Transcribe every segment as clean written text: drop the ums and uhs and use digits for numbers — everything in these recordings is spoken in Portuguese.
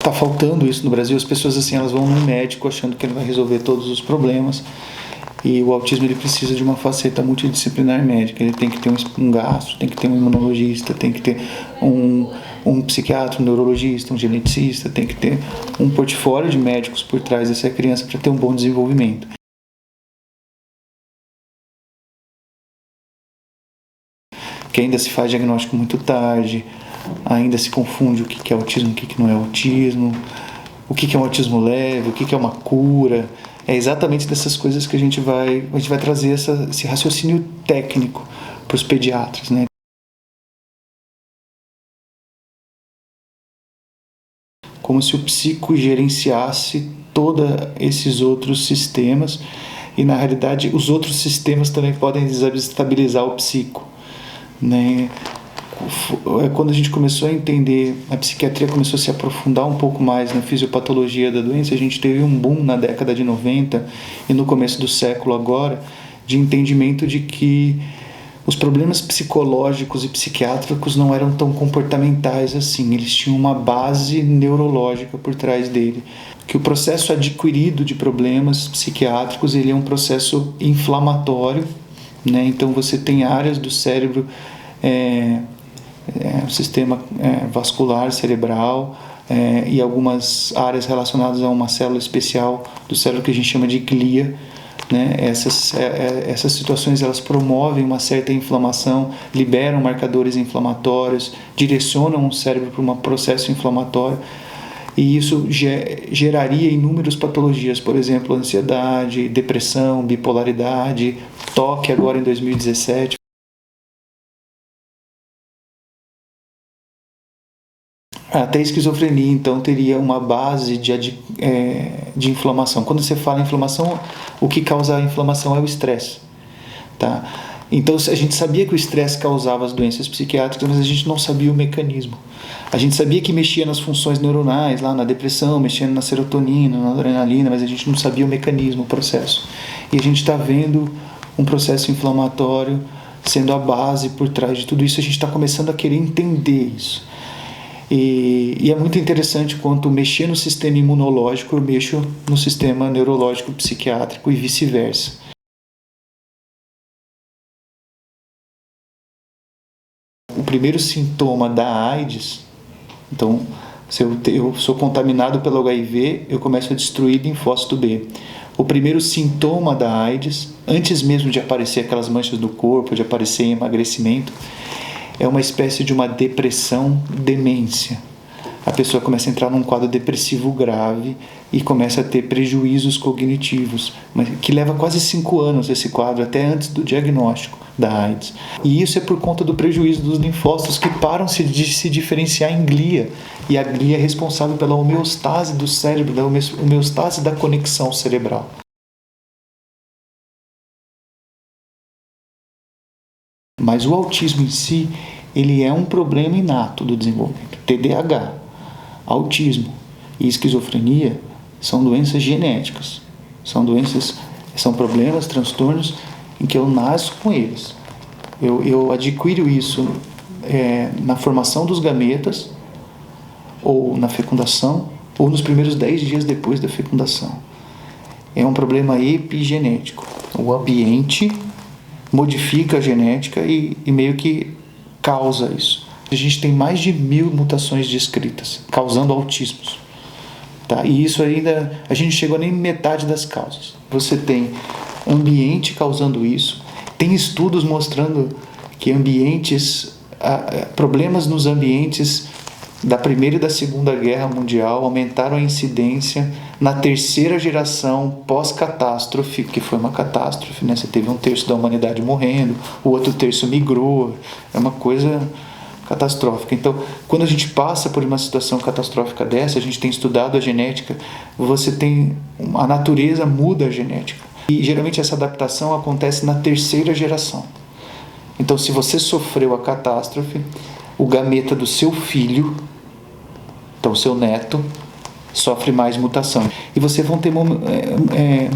tá faltando isso no Brasil. As pessoas assim, elas vão no médico achando que ele vai resolver todos os problemas, e o autismo ele precisa de uma faceta multidisciplinar médica. Ele tem que ter um gastro, tem que ter um imunologista, tem que ter um psiquiatra, um neurologista, um geneticista, tem que ter um portfólio de médicos por trás dessa criança para ter um bom desenvolvimento. Que ainda se faz diagnóstico muito tarde, ainda se confunde o que é autismo e o que não é autismo, o que é um autismo leve, o que é uma cura. É exatamente dessas coisas que a gente vai trazer esse raciocínio técnico para os pediatras, né? Como se o psico gerenciasse todos esses outros sistemas, e na realidade os outros sistemas também podem desestabilizar o psico, né? Quando a gente começou a entender, a psiquiatria começou a se aprofundar um pouco mais na fisiopatologia da doença, a gente teve um boom na década de 90 e no começo do século agora, de entendimento de que os problemas psicológicos e psiquiátricos não eram tão comportamentais assim, eles tinham uma base neurológica por trás dele. Que o processo adquirido de problemas psiquiátricos ele é um processo inflamatório, né? Então você tem áreas do cérebro, o sistema vascular cerebral, e algumas áreas relacionadas a uma célula especial do cérebro que a gente chama de glia, né? Essas situações elas promovem uma certa inflamação, liberam marcadores inflamatórios, direcionam o cérebro para um processo inflamatório, e isso geraria inúmeras patologias, por exemplo, ansiedade, depressão, bipolaridade, toque agora em 2017. Até esquizofrenia, então, teria uma base de inflamação. Quando você fala em inflamação, o que causa a inflamação é o estresse. Tá? Então, a gente sabia que o estresse causava as doenças psiquiátricas, mas a gente não sabia o mecanismo. A gente sabia que mexia nas funções neuronais, lá na depressão, mexia na serotonina, na adrenalina, mas a gente não sabia o mecanismo, o processo. E a gente está vendo um processo inflamatório sendo a base por trás de tudo isso. A gente está começando a querer entender isso. E é muito interessante quanto mexer no sistema imunológico, eu mexo no sistema neurológico psiquiátrico e vice-versa. O primeiro sintoma da AIDS, então, se eu sou contaminado pelo HIV, eu começo a destruir linfócito B. O primeiro sintoma da AIDS, antes mesmo de aparecer aquelas manchas no corpo, de aparecer emagrecimento, é uma espécie de uma depressão, demência. A pessoa começa a entrar num quadro depressivo grave e começa a ter prejuízos cognitivos, mas que leva quase 5 anos esse quadro, até antes do diagnóstico da AIDS. E isso é por conta do prejuízo dos linfócitos que param de se diferenciar em glia. E a glia é responsável pela homeostase do cérebro, da homeostase da conexão cerebral. Mas o autismo em si, ele é um problema inato do desenvolvimento. TDAH, autismo e esquizofrenia são doenças genéticas. São problemas, transtornos em que eu nasço com eles. Eu adquiro isso na formação dos gametas, ou na fecundação, ou nos primeiros 10 dias depois da fecundação. É um problema epigenético. O ambiente modifica a genética e meio que causa isso. A gente tem mais de 1000 mutações descritas, causando autismos. Tá? E isso ainda, a gente chegou nem metade das causas. Você tem ambiente causando isso, tem estudos mostrando que problemas nos ambientes da Primeira e da Segunda Guerra Mundial aumentaram a incidência na terceira geração pós-catástrofe, que foi uma catástrofe, né? Você teve 1/3 da humanidade morrendo, o outro terço migrou, é uma coisa catastrófica. Então, quando a gente passa por uma situação catastrófica dessa, a gente tem estudado a genética, a natureza muda a genética. E geralmente essa adaptação acontece na terceira geração. Então, se você sofreu a catástrofe, o gameta do seu filho, então o seu neto, sofre mais mutação. E você vão ter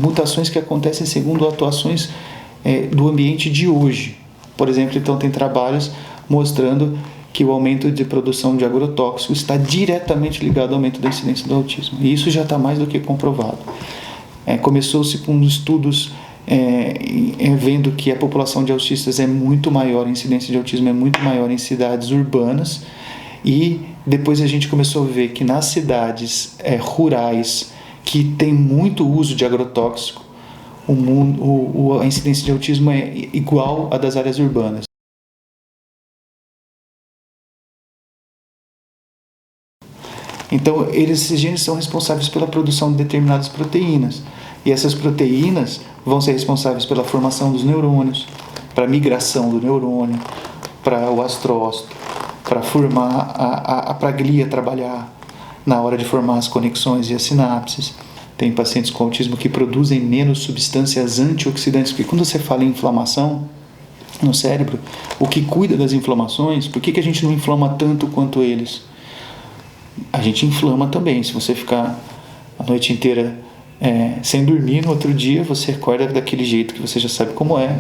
mutações que acontecem segundo atuações do ambiente de hoje. Por exemplo, então tem trabalhos mostrando que o aumento de produção de agrotóxico está diretamente ligado ao aumento da incidência do autismo. E isso já está mais do que comprovado. Começou-se com estudos vendo que a população de autistas é muito maior, a incidência de autismo é muito maior em cidades urbanas, e depois a gente começou a ver que nas cidades rurais que tem muito uso de agrotóxico, a incidência de autismo é igual à das áreas urbanas. Então, esses genes são responsáveis pela produção de determinadas proteínas. E essas proteínas vão ser responsáveis pela formação dos neurônios, para a migração do neurônio, para o astrócito, para formar para a glia trabalhar na hora de formar as conexões e as sinapses. Tem pacientes com autismo que produzem menos substâncias antioxidantes, porque quando você fala em inflamação no cérebro, o que cuida das inflamações, por que a gente não inflama tanto quanto eles? A gente inflama também. Se você ficar a noite inteira sem dormir, no outro dia você acorda daquele jeito que você já sabe como é.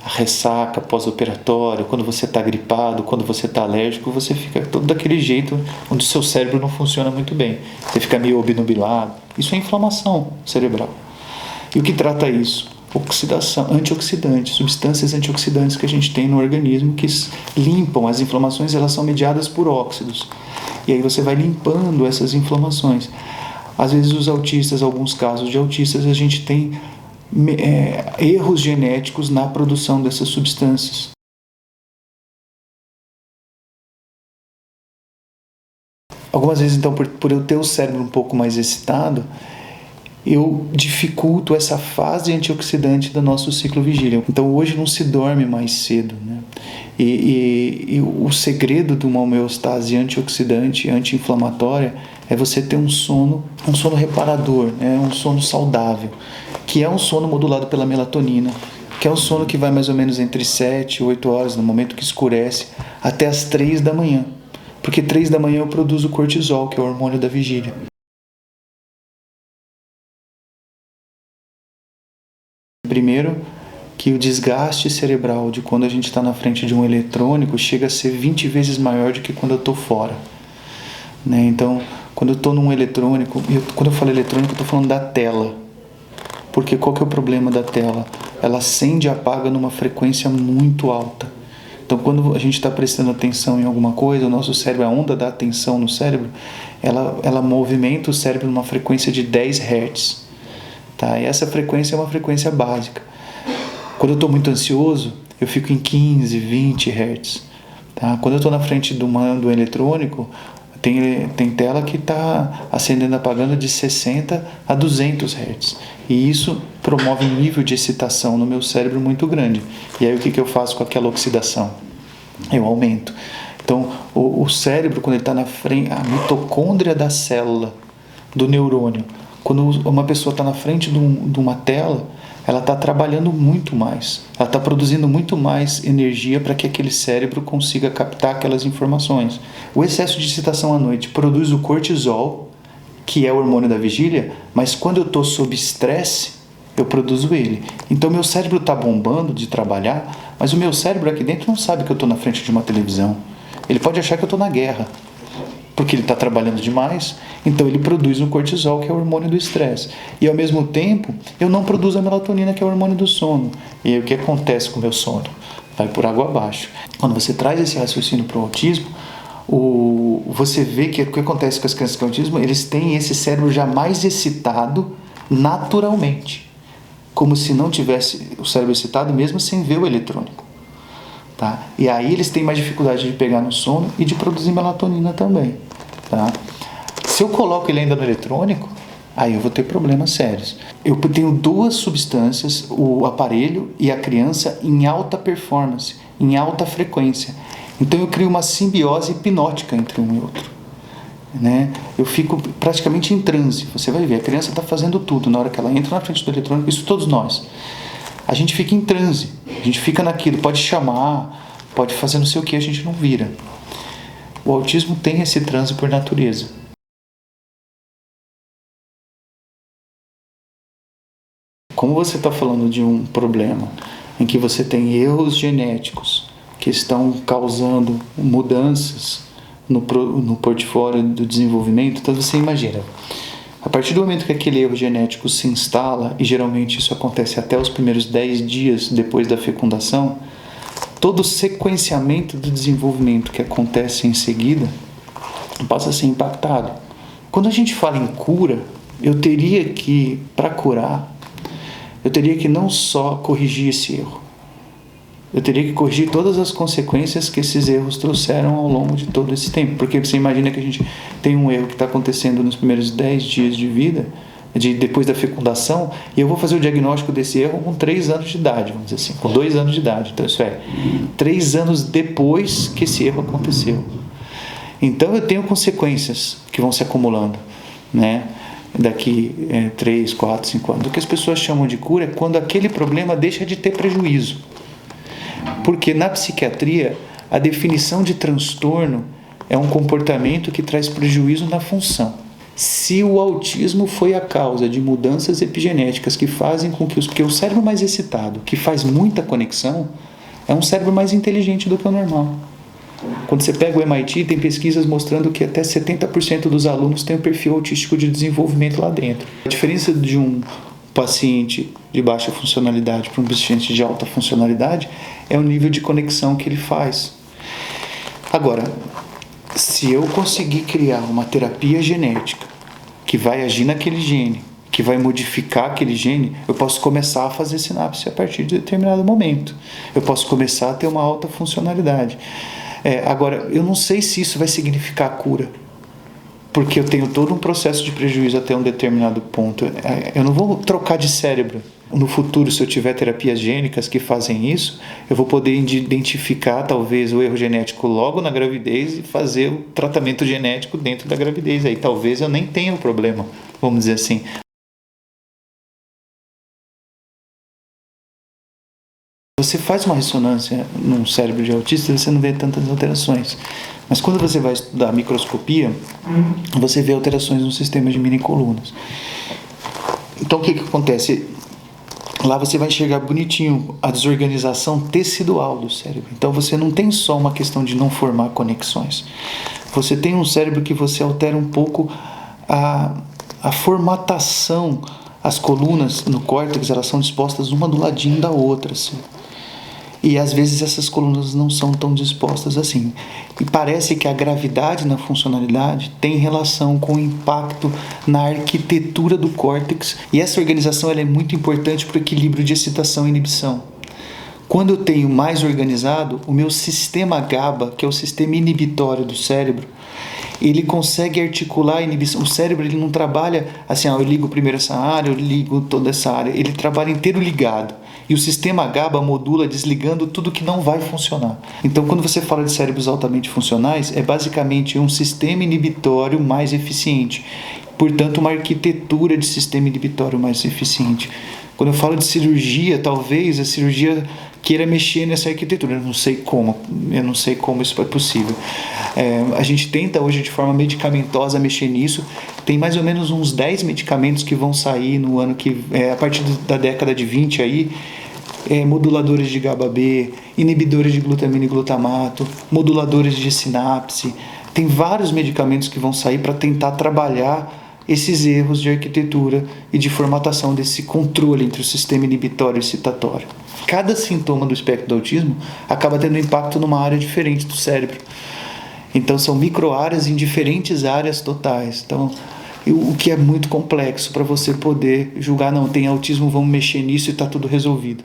A ressaca pós-operatório, quando você está gripado, quando você está alérgico, você fica todo daquele jeito onde o seu cérebro não funciona muito bem. Você fica meio obnubilado. Isso é inflamação cerebral. E o que trata isso? Oxidação, antioxidantes, substâncias antioxidantes que a gente tem no organismo que limpam as inflamações. Elas são mediadas por óxidos. E aí você vai limpando essas inflamações. Às vezes os autistas, alguns casos de autistas, a gente tem erros genéticos na produção dessas substâncias. Algumas vezes, então, por eu ter o cérebro um pouco mais excitado, eu dificulto essa fase antioxidante do nosso ciclo vigília. Então, hoje não se dorme mais cedo, né? E o segredo de uma homeostase antioxidante, anti-inflamatória, é você ter um sono reparador, né? Um sono saudável, que é um sono modulado pela melatonina, que é um sono que vai mais ou menos entre 7 e 8 horas, no momento que escurece, até as 3 da manhã. Porque 3 da manhã eu produzo cortisol, que é o hormônio da vigília. Primeiro, que o desgaste cerebral de quando a gente está na frente de um eletrônico chega a ser 20 vezes maior do que quando eu estou fora. Né? Então, quando eu estou num eletrônico, quando eu falo eletrônico, eu estou falando da tela. Porque qual que é o problema da tela? Ela acende e apaga numa frequência muito alta. Então, quando a gente está prestando atenção em alguma coisa, o nosso cérebro, a onda da atenção no cérebro, ela movimenta o cérebro numa frequência de 10 Hz. Tá? E essa frequência é uma frequência básica. Quando eu estou muito ansioso, eu fico em 15, 20 Hz. Tá? Quando eu estou na frente do eletrônico, tem tela que está acendendo e apagando de 60 a 200 Hz. E isso promove um nível de excitação no meu cérebro muito grande. E aí o que eu faço com aquela oxidação? Eu aumento. Então, o cérebro, quando ele está na frente, a mitocôndria da célula, do neurônio, quando uma pessoa está na frente de uma tela, ela está trabalhando muito mais. Ela está produzindo muito mais energia para que aquele cérebro consiga captar aquelas informações. O excesso de excitação à noite produz o cortisol, que é o hormônio da vigília, mas quando eu estou sob estresse, eu produzo ele. Então, meu cérebro está bombando de trabalhar, mas o meu cérebro aqui dentro não sabe que eu estou na frente de uma televisão. Ele pode achar que eu estou na guerra, porque ele está trabalhando demais, então ele produz o cortisol, que é o hormônio do estresse. E ao mesmo tempo, eu não produzo a melatonina, que é o hormônio do sono. E aí o que acontece com o meu sono? Vai por água abaixo. Quando você traz esse raciocínio para o autismo, você vê que o que acontece com as crianças com autismo, eles têm esse cérebro já mais excitado naturalmente, como se não tivesse o cérebro excitado mesmo sem ver o eletrônico. Tá? E aí eles têm mais dificuldade de pegar no sono e de produzir melatonina também. Tá? Se eu coloco ele ainda no eletrônico, aí eu vou ter problemas sérios. Eu tenho duas substâncias, o aparelho e a criança, em alta performance, em alta frequência. Então eu crio uma simbiose hipnótica entre um e outro. Né? Eu fico praticamente em transe. Você vai ver, a criança está fazendo tudo na hora que ela entra na frente do eletrônico, isso todos nós. A gente fica em transe, a gente fica naquilo, pode chamar, pode fazer não sei o que, a gente não vira. O autismo tem esse transe por natureza. Como você está falando de um problema em que você tem erros genéticos que estão causando mudanças no portfólio do desenvolvimento. Então você imagina, a partir do momento que aquele erro genético se instala, e geralmente isso acontece até os primeiros 10 dias depois da fecundação, todo o sequenciamento do desenvolvimento que acontece em seguida passa a ser impactado. Quando a gente fala em cura, eu teria que, para curar, eu teria que não só corrigir esse erro, eu teria que corrigir todas as consequências que esses erros trouxeram ao longo de todo esse tempo. Porque você imagina que a gente tem um erro que está acontecendo nos primeiros 10 dias de vida, depois da fecundação, e eu vou fazer o diagnóstico desse erro com 3 anos de idade, vamos dizer assim, com 2 anos de idade. Então isso é 3 anos depois que esse erro aconteceu. Então eu tenho consequências que vão se acumulando, né? Daqui 3, 4, 5 anos. O que as pessoas chamam de cura é quando aquele problema deixa de ter prejuízo. Porque na psiquiatria, a definição de transtorno é um comportamento que traz prejuízo na função. Se o autismo foi a causa de mudanças epigenéticas que fazem com que porque o cérebro mais excitado, que faz muita conexão, é um cérebro mais inteligente do que o normal. Quando você pega o MIT, tem pesquisas mostrando que até 70% dos alunos têm um perfil autístico de desenvolvimento lá dentro. A diferença de um paciente de baixa funcionalidade para um paciente de alta funcionalidade é o nível de conexão que ele faz. Agora, se eu conseguir criar uma terapia genética que vai agir naquele gene, que vai modificar aquele gene, eu posso começar a fazer sinapse a partir de determinado momento. Eu posso começar a ter uma alta funcionalidade. Agora, eu não sei se isso vai significar cura, porque eu tenho todo um processo de prejuízo até um determinado ponto. Eu não vou trocar de cérebro. No futuro, se eu tiver terapias gênicas que fazem isso, eu vou poder identificar talvez o erro genético logo na gravidez e fazer o tratamento genético dentro da gravidez. Aí talvez eu nem tenha o problema, vamos dizer assim. Você faz uma ressonância num cérebro de autista, você não vê tantas alterações. Mas quando você vai estudar microscopia, você vê alterações no sistema de minicolunas. Então o que acontece? Lá você vai enxergar bonitinho a desorganização tecidual do cérebro. Então você não tem só uma questão de não formar conexões. Você tem um cérebro que você altera um pouco a formatação. As colunas no córtex, elas são dispostas uma do ladinho da outra, assim. E às vezes essas colunas não são tão dispostas assim. E parece que a gravidade na funcionalidade tem relação com o impacto na arquitetura do córtex. E essa organização ela é muito importante para o equilíbrio de excitação e inibição. Quando eu tenho mais organizado, o meu sistema GABA, que é o sistema inibitório do cérebro, ele consegue articular a inibição. O cérebro ele não trabalha assim, eu ligo primeiro essa área, eu ligo toda essa área. Ele trabalha inteiro ligado. E o sistema GABA modula desligando tudo que não vai funcionar. Então, quando você fala de cérebros altamente funcionais, é basicamente um sistema inibitório mais eficiente. Portanto, uma arquitetura de sistema inibitório mais eficiente. Quando eu falo de cirurgia, talvez a cirurgia queira mexer nessa arquitetura. Eu não sei como isso é possível. A gente tenta hoje de forma medicamentosa mexer nisso. Tem mais ou menos uns 10 medicamentos que vão sair no ano que a partir da década de 20 aí, moduladores de GABA-B, inibidores de glutamina e glutamato, moduladores de sinapse. Tem vários medicamentos que vão sair para tentar trabalhar esses erros de arquitetura e de formatação desse controle entre o sistema inibitório e excitatório. Cada sintoma do espectro do autismo acaba tendo impacto numa área diferente do cérebro. Então são microáreas em diferentes áreas totais. Então, o que é muito complexo para você poder julgar, não, tem autismo, vamos mexer nisso e está tudo resolvido.